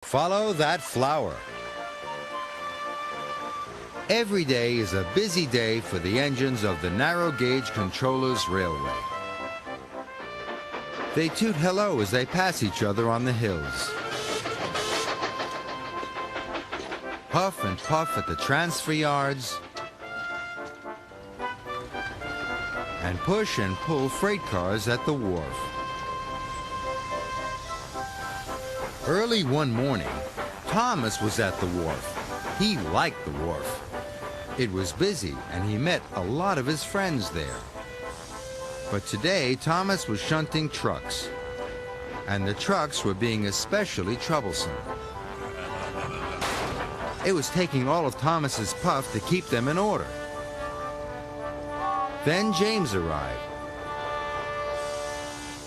Follow that flower. Every day is a busy day for the engines of the narrow gauge controllers railway. They toot hello as they pass each other on the hills. Puff and puff at the transfer yards. And push and pull freight cars at the wharf. Early one morning, Thomas was at the wharf. He liked the wharf. It was busy, and he met a lot of his friends there. But today, Thomas was shunting trucks, and the trucks were being especially troublesome. It was taking all of Thomas's puff to keep them in order. Then James arrived.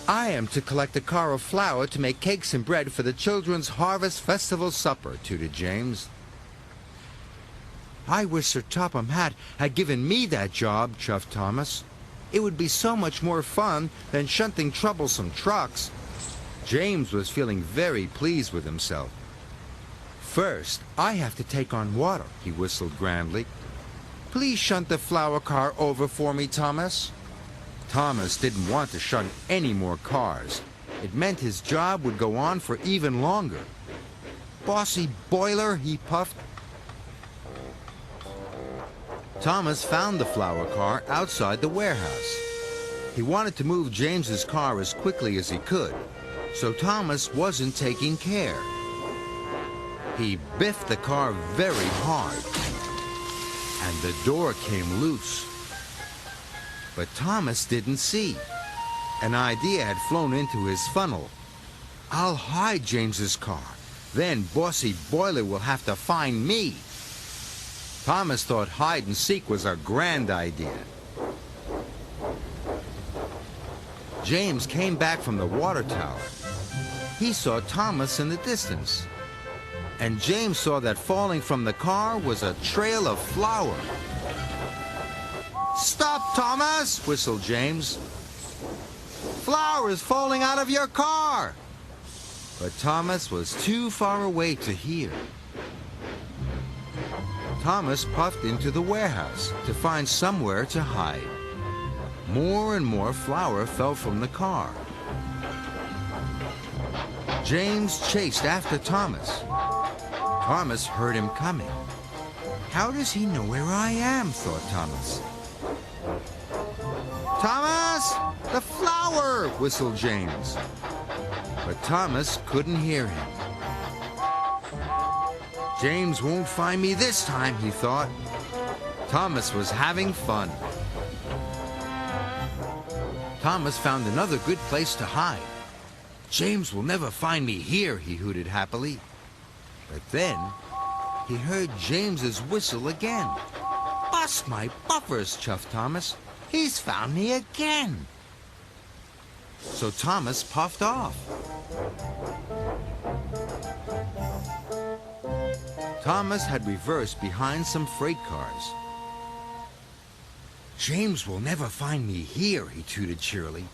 "I am to collect a car of flour to make cakes and bread for the children's harvest festival supper," tooted James. "I wish Sir Topham Hatt had given me that job," chuffed Thomas. "It would be so much more fun than shunting troublesome trucks." James was feeling very pleased with himself. "First, I have to take on water," he whistled grandly. "Please shunt the flour car over for me, Thomas." Thomas didn't want to shunt any more cars. It meant his job would go on for even longer. "Bossy boiler," he puffed. Thomas found the flour car outside the warehouse. He wanted to move James's car as quickly as he could, so Thomas wasn't taking care. He biffed the car very hard, and the door came loose. But Thomas didn't see. An idea had flown into his funnel. "I'll hide James's car. Then Bossy Boiler will have to find me." Thomas thought hide and seek was a grand idea. James came back from the water tower. He saw Thomas in the distance. And James saw that falling from the car was a trail of flour. "Stop, Thomas!" whistled James. "Flour is falling out of your car!" But Thomas was too far away to hear. Thomas puffed into the warehouse to find somewhere to hide. More and more flour fell from the car. James chased after Thomas. Thomas heard him coming. "How does he know where I am?" thought Thomas. "Thomas! The flour!" whistled James. But Thomas couldn't hear him. "James won't find me this time," he thought. Thomas was having fun. Thomas found another good place to hide. "James will never find me here," he hooted happily. But then he heard James's whistle again. "Bust my buffers," chuffed Thomas. "He's found me again." So Thomas puffed off. Thomas had reversed behind some freight cars. "James will never find me here," he tooted cheerily.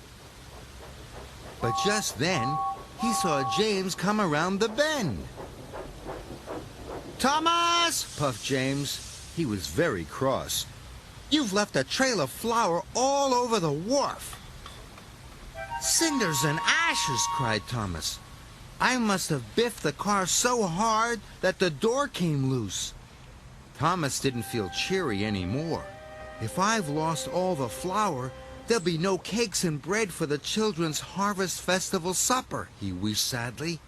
But just then, he saw James come around the bend. "Thomas!" puffed James. He was very cross. "You've left a trail of flour all over the wharf." "Cinders and ashes!" cried Thomas. "I must have biffed the car so hard that the door came loose." Thomas didn't feel cheery anymore. "If I've lost all the flour, there'll be no cakes and bread for the children's harvest festival supper," he wished sadly.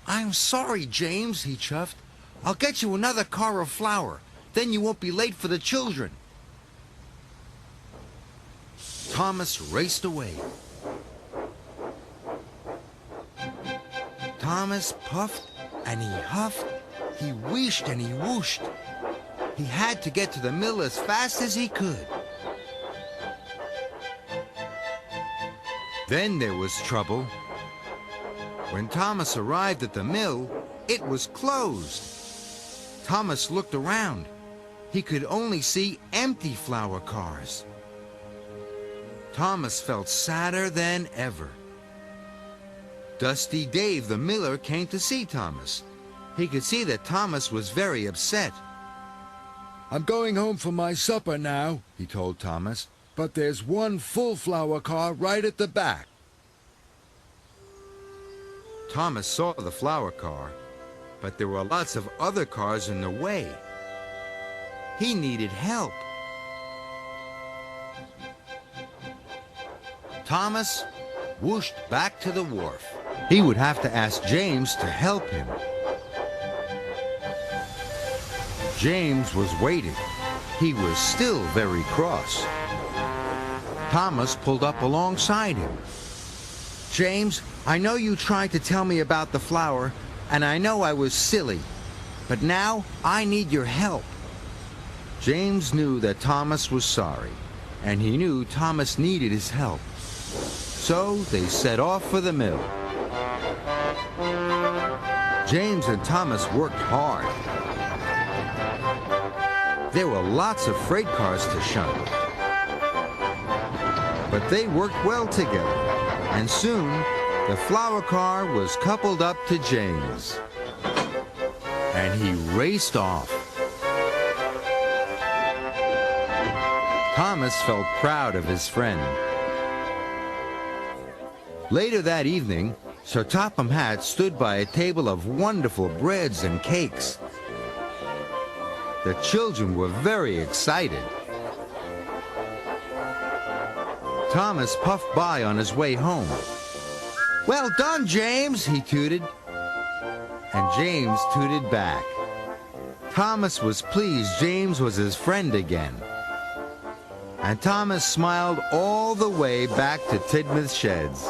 "I'm sorry, James," he chuffed. "I'll get you another car of flour. Then you won't be late for the children." Thomas raced away. Thomas puffed and he huffed. He wheeshed and he whooshed. He had to get to the mill as fast as he could. Then there was trouble. When Thomas arrived at the mill, it was closed. Thomas looked around. He could only see empty flour cars. Thomas felt sadder than ever. Dusty Dave the miller came to see Thomas. He could see that Thomas was very upset. I'm going home for my supper now, he told Thomas, but there's one full flour car right at the back. Thomas saw the flour car, but there were lots of other cars in the way. He needed help. Thomas whooshed back to the wharf. He would have to ask James to help him. James was waiting. He was still very cross. Thomas pulled up alongside him. James, I know you tried to tell me about the flour, and I know I was silly, but now I need your help. James knew that Thomas was sorry, and he knew Thomas needed his help. So they set off for the mill. James and Thomas worked hard. There were lots of freight cars to shunt. But they worked well together, and soon the flour car was coupled up to James. And he raced off. Thomas felt proud of his friend. Later that evening, Sir Topham Hatt stood by a table of wonderful breads and cakes. The children were very excited. Thomas puffed by on his way home. "Well done, James," he tooted. And James tooted back. Thomas was pleased James was his friend again. And Thomas smiled all the way back to Tidmouth Sheds.